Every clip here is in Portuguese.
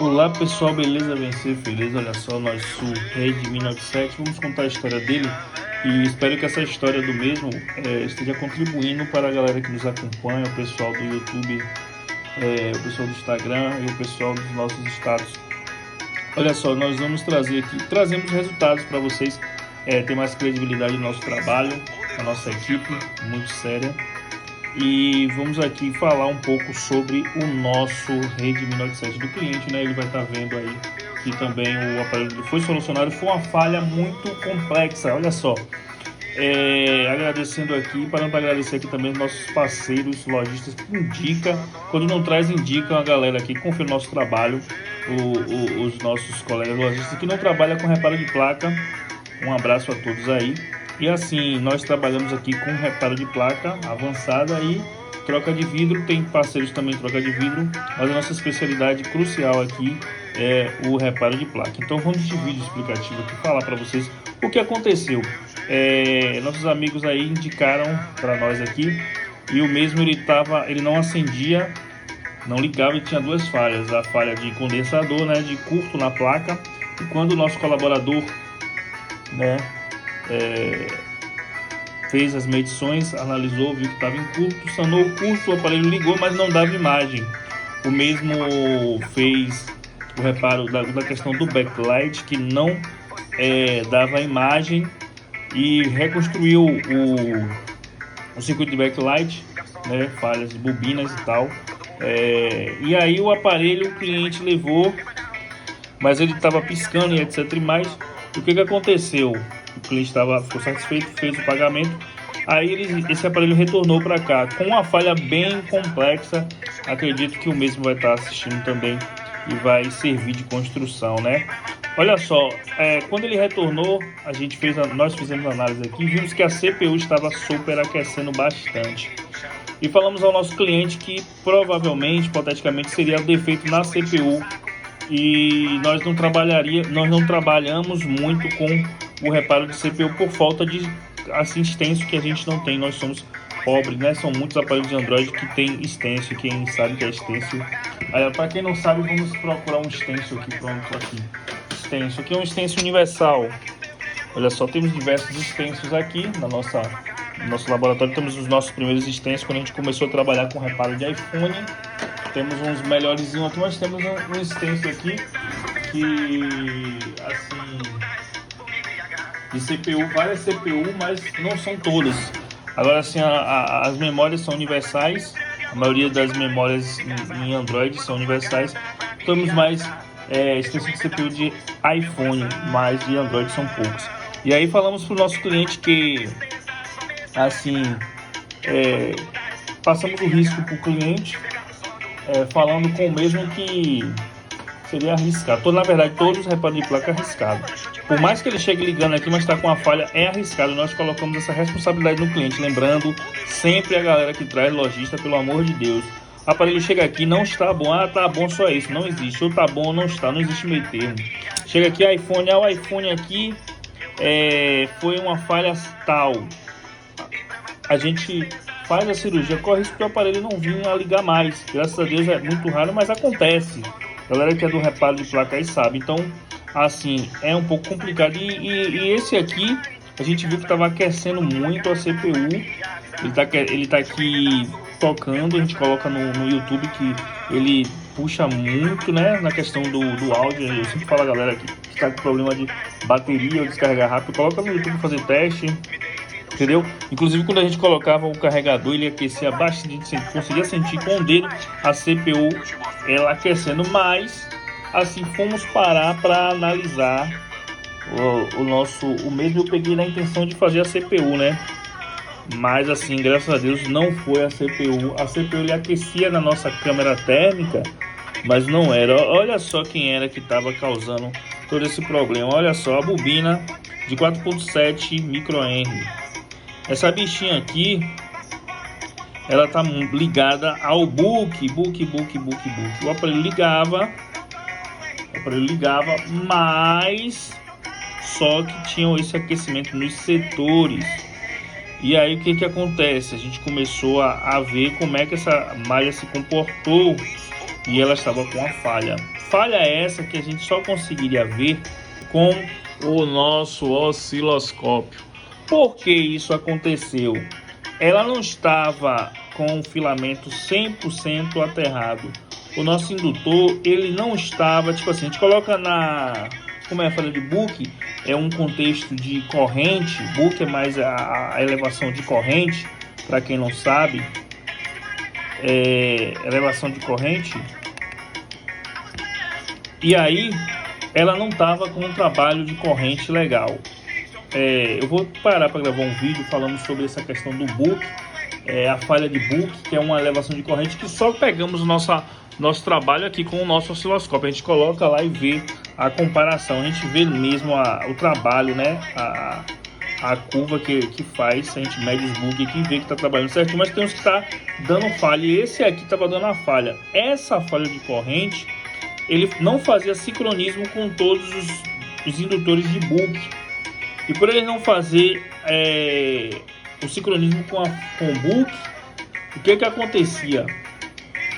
Olá pessoal, beleza? Vencer feliz. Olha só, nosso Red 1097. Vamos contar a história dele e espero que essa história do mesmo esteja contribuindo para a galera que nos acompanha, o pessoal do YouTube, o pessoal do Instagram e o pessoal dos nossos status. Olha só, nós vamos trazer aqui, trazemos resultados para vocês ter mais credibilidade no nosso trabalho, a nossa equipe muito séria. E vamos aqui falar um pouco sobre o nosso Redmi Note 7 do cliente, né? Ele vai estar vendo aí que também o aparelho dele foi solucionado, foi uma falha muito complexa, olha só. Agradecendo aqui, parando para agradecer aqui também os nossos parceiros lojistas que indicam, quando não traz, indicam a galera aqui que confia no nosso trabalho, os nossos colegas lojistas que não trabalham com reparo de placa. Um abraço a todos aí. E assim, nós trabalhamos aqui com reparo de placa avançada e troca de vidro. Tem parceiros também em troca de vidro, mas a nossa especialidade crucial aqui é o reparo de placa. Então vamos de vídeo explicativo aqui, falar para vocês o que aconteceu. Nossos amigos aí indicaram para nós aqui, e o mesmo ele não acendia, não ligava, e tinha duas falhas: a falha de condensador, né, de curto na placa, e quando o nosso colaborador, né, fez as medições, analisou, viu que estava em curto, sanou o curto, o aparelho ligou, mas não dava imagem. O mesmo fez o reparo da questão do backlight, que não dava imagem, e reconstruiu o circuito de backlight, né, falhas de bobinas e tal. E aí o aparelho o cliente levou, mas ele estava piscando e etc e mais. O que aconteceu? O cliente ficou satisfeito, fez o pagamento. Aí esse aparelho retornou para cá com uma falha bem complexa. Acredito que o mesmo vai estar assistindo também e vai servir de construção, né? Olha só, quando ele retornou, nós fizemos análise aqui, vimos que a CPU estava superaquecendo bastante. E falamos ao nosso cliente que provavelmente, hipoteticamente, seria defeito na CPU. E nós não trabalhamos muito com o reparo de CPU por falta de extensão, que a gente não tem. Nós somos pobres, né? São muitos aparelhos de Android que tem extensão. Quem sabe que é extensão. Para quem não sabe, vamos procurar um extensão aqui. Pronto, aqui. Extensão. Aqui é um extensão universal. Olha só, temos diversos extensos aqui no nosso laboratório. Temos os nossos primeiros extensos quando a gente começou a trabalhar com reparo de iPhone. Temos uns melhorzinhos aqui, mas temos um extenso aqui que, assim, de CPU, várias CPU, mas não são todas. Agora, assim, as memórias são universais, a maioria das memórias em Android são universais. Temos mais extensão de CPU de iPhone, mas de Android são poucos. E aí falamos para o nosso cliente que, assim, passamos o risco para o cliente, falando com o mesmo que seria arriscado. Na verdade, todos os reparos de placa é arriscado. Por mais que ele chegue ligando aqui, mas está com a falha, é arriscado. Nós colocamos essa responsabilidade no cliente. Lembrando, sempre a galera que traz lojista, pelo amor de Deus. O aparelho chega aqui, não está bom. Tá bom, só isso. Não existe. Ou tá bom ou não está. Não existe meio termo. Chega aqui, o iPhone aqui foi uma falha tal. A gente faz a cirurgia, corre risco que o aparelho não vinha a ligar mais. Graças a Deus é muito raro, mas acontece. A galera que é do reparo de placa aí sabe. Então, assim, é um pouco complicado. E esse aqui, a gente viu que estava aquecendo muito a CPU. Ele tá aqui tocando, a gente coloca no YouTube que ele puxa muito, né, na questão do áudio. Eu sempre falo a galera que está com problema de bateria ou descarregar rápido, coloca no YouTube fazer teste. Entendeu? Inclusive, quando a gente colocava o carregador, ele aquecia bastante, a gente conseguia sentir com o dedo a CPU ela aquecendo, mas assim fomos parar para analisar o mesmo. Eu peguei na intenção de fazer a CPU, né? Mas assim, graças a Deus não foi a CPU. A CPU ele aquecia na nossa câmera térmica, mas não era. Olha só quem era que estava causando todo esse problema. Olha só, a bobina de 4.7 microhenry. Essa bichinha aqui, ela tá ligada ao book. O aparelho ligava, mas só que tinha esse aquecimento nos setores. E aí o que acontece? A gente começou a ver como é que essa malha se comportou e ela estava com uma falha. Falha essa que a gente só conseguiria ver com o nosso osciloscópio. Por que isso aconteceu? Ela não estava com o filamento 100% aterrado. O nosso indutor, ele não estava, tipo assim, a gente coloca como é a falha de Book, é um contexto de corrente. Book é mais a elevação de corrente, para quem não sabe, elevação de corrente. E aí, ela não estava com um trabalho de corrente legal. Eu vou parar para gravar um vídeo falando sobre essa questão do Book, a falha de Book, que é uma elevação de corrente que só pegamos nosso trabalho aqui com o nosso osciloscópio. A gente coloca lá e vê a comparação, a gente vê mesmo o trabalho, né? A curva que faz, a gente mede os bugs aqui e vê que está trabalhando certinho, mas tem uns que está dando falha, e esse aqui estava dando a falha. Essa falha de corrente, ele não fazia sincronismo com todos os indutores de Book, e por ele não fazer o sincronismo com o Book, o que acontecia?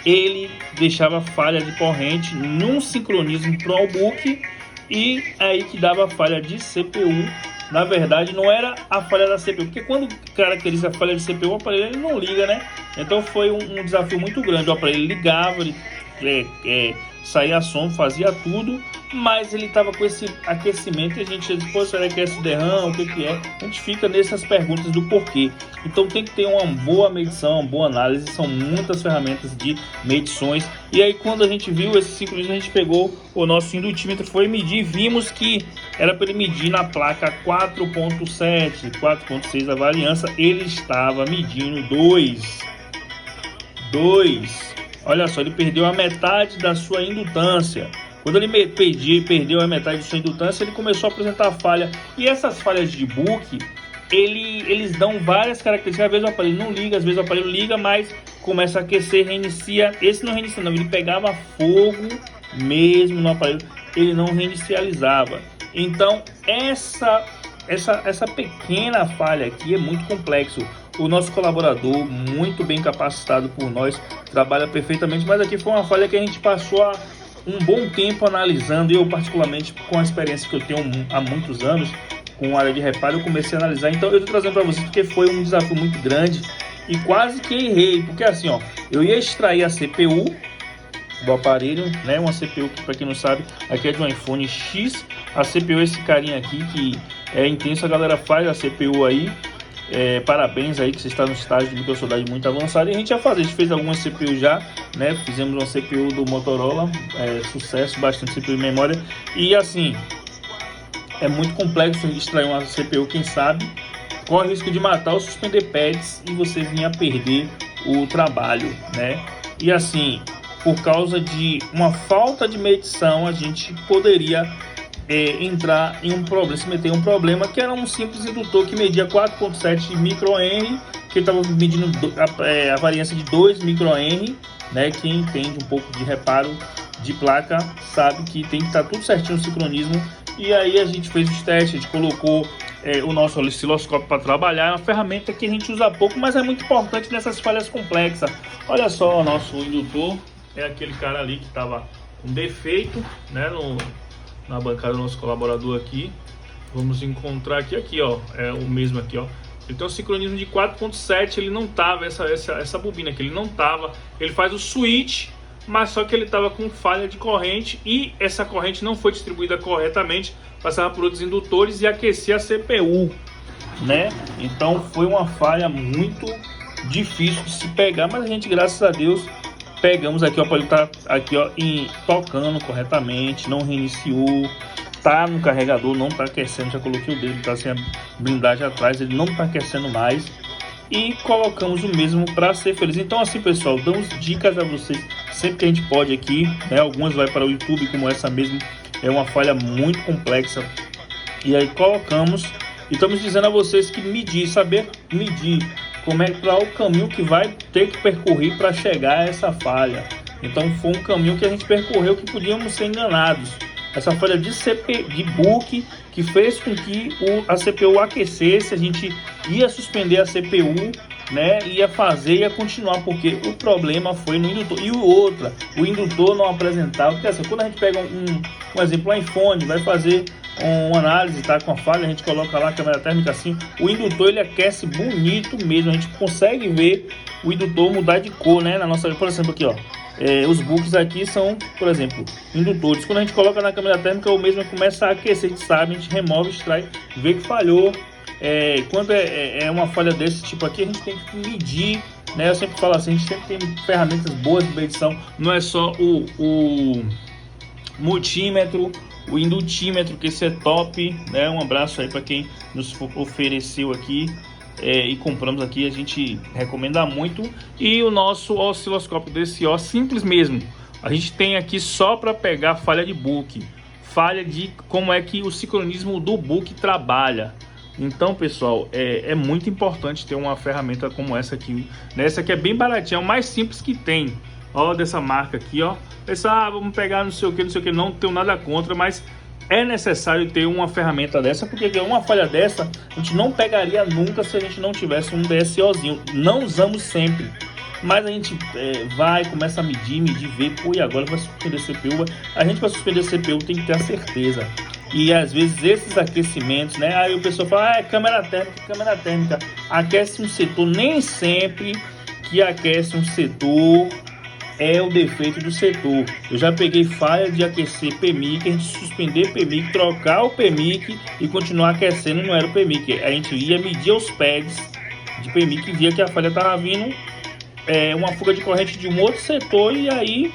Ele deixava falha de corrente num sincronismo para o Book, e aí que dava falha de CPU. Na verdade, não era a falha da CPU, porque quando caracteriza a falha de CPU, o aparelho ele não liga, né? Então foi um desafio muito grande. O aparelho ligava, ele saía som, fazia tudo, mas ele estava com esse aquecimento e a gente disse, pô, será que é SDRAM, o que é? A gente fica nessas perguntas do porquê. Então tem que ter uma boa medição, uma boa análise, são muitas ferramentas de medições. E aí quando a gente viu esse sincronismo, a gente pegou o nosso indutímetro, foi medir e vimos que era para ele medir na placa 4.7, 4.6 a variância, ele estava medindo 2. Olha só, ele perdeu a metade da sua indutância. Quando ele perdeu a metade da sua indutância, ele começou a apresentar falha. E essas falhas de Book, eles dão várias características. Às vezes o aparelho não liga, às vezes o aparelho liga, mas começa a aquecer, reinicia. Esse não reinicia não, ele pegava fogo mesmo no aparelho, ele não reinicializava. Então essa pequena falha aqui é muito complexo. O nosso colaborador, muito bem capacitado por nós, trabalha perfeitamente, mas aqui foi uma falha que a gente passou um bom tempo analisando. Eu particularmente, com a experiência que eu tenho há muitos anos com a área de reparo, eu comecei a analisar. Então eu estou trazendo para vocês porque foi um desafio muito grande e quase que errei, porque assim, ó, eu ia extrair a CPU do aparelho, né? Uma CPU que, para quem não sabe, aqui é de um iPhone X. A CPU é esse carinha aqui que é intenso, a galera faz a CPU aí. Parabéns aí que você está no estágio de microsoldagem muito avançado, e a gente ia fazer, a gente fez algumas CPU já, né? Fizemos uma CPU do Motorola, sucesso, bastante CPU de memória, e assim, é muito complexo extrair uma CPU, quem sabe, corre o risco de matar ou suspender pads e você vir a perder o trabalho, né? E assim, por causa de uma falta de medição, a gente poderia entrar em um problema, se meter em um problema, que era um simples indutor que media 4.7 microhenry, que estava medindo a variância de 2 microhenry, né? Quem entende um pouco de reparo de placa sabe que tem que estar tudo certinho no sincronismo. E aí a gente fez os testes, a gente colocou o nosso osciloscópio para trabalhar. É uma ferramenta que a gente usa pouco, mas é muito importante nessas falhas complexas. Olha só, o nosso indutor é aquele cara ali que estava com defeito, né, na bancada do nosso colaborador aqui. Vamos encontrar aqui, ó, é o mesmo aqui, ó. Ele tem um sincronismo de 4.7, ele não tava, essa bobina aqui, ele não tava, ele faz o switch, mas só que ele tava com falha de corrente e essa corrente não foi distribuída corretamente, passava por outros indutores e aquecia a CPU, né? Então foi uma falha muito difícil de se pegar, mas a gente, graças a Deus, pegamos aqui, ó, pode estar aqui, ó, tocando corretamente, não reiniciou, tá no carregador, não tá aquecendo, já coloquei o dedo, tá sem a blindagem atrás, ele não tá aquecendo mais, e colocamos o mesmo para ser feliz. Então assim, pessoal, damos dicas a vocês sempre que a gente pode aqui, né? Algumas vai para o YouTube, como essa mesmo, é uma falha muito complexa, e aí colocamos, e estamos dizendo a vocês que saber medir como é para o caminho que vai ter que percorrer para chegar a essa falha. Então foi um caminho que a gente percorreu que podíamos ser enganados. Essa falha de Book que fez com que a CPU aquecesse, a gente ia suspender a CPU né, ia fazer, ia continuar, porque o problema foi no indutor. E o indutor não apresentava, porque assim, quando a gente pega um exemplo, um iPhone, vai fazer uma análise, tá com a falha, a gente coloca lá a câmera térmica assim, o indutor ele aquece bonito mesmo, a gente consegue ver o indutor mudar de cor, né, na nossa, por exemplo aqui, ó, os books aqui são, por exemplo, indutores. Quando a gente coloca na câmera térmica, o mesmo começa a aquecer, a gente sabe, a gente remove, extrai, vê que falhou. Quando é uma falha desse tipo aqui, a gente tem que medir, né? Eu sempre falo assim, a gente sempre tem ferramentas boas de medição, não é só o multímetro, o indutímetro, que esse é top, né? Um abraço aí para quem nos ofereceu aqui e compramos aqui, a gente recomenda muito. E o nosso osciloscópio DCO simples mesmo, a gente tem aqui só para pegar falha de book, falha de como é que o sincronismo do book trabalha. Então, pessoal, é muito importante ter uma ferramenta como essa aqui, né? Essa aqui é bem baratinha, é o mais simples que tem. Ó, dessa marca aqui, ó. Essa, vamos pegar não sei o que, não tenho nada contra, mas é necessário ter uma ferramenta dessa, porque uma falha dessa a gente não pegaria nunca se a gente não tivesse um DSOzinho. Não usamos sempre, mas a gente vai, começa a medir, ver, pô, e agora vai suspender CPU. A gente vai suspender CPU, tem que ter a certeza. E às vezes esses aquecimentos, né? Aí o pessoal fala, câmera térmica aquece um setor. Nem sempre que aquece um setor é o defeito do setor. Eu já peguei falha de aquecer PMIC, a gente suspender PMIC, trocar o PMIC e continuar aquecendo, não era o PMIC. A gente ia medir os pads de PMIC e via que a falha estava vindo uma fuga de corrente de um outro setor, e aí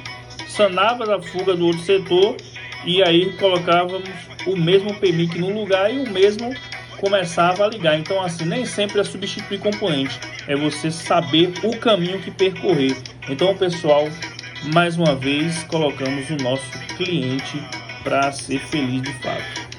sanava a fuga do outro setor, e aí colocávamos o mesmo PMIC no lugar e o mesmo começava a ligar. Então assim, nem sempre é substituir componente, é você saber o caminho que percorrer. Então pessoal, mais uma vez colocamos o nosso cliente para ser feliz de fato.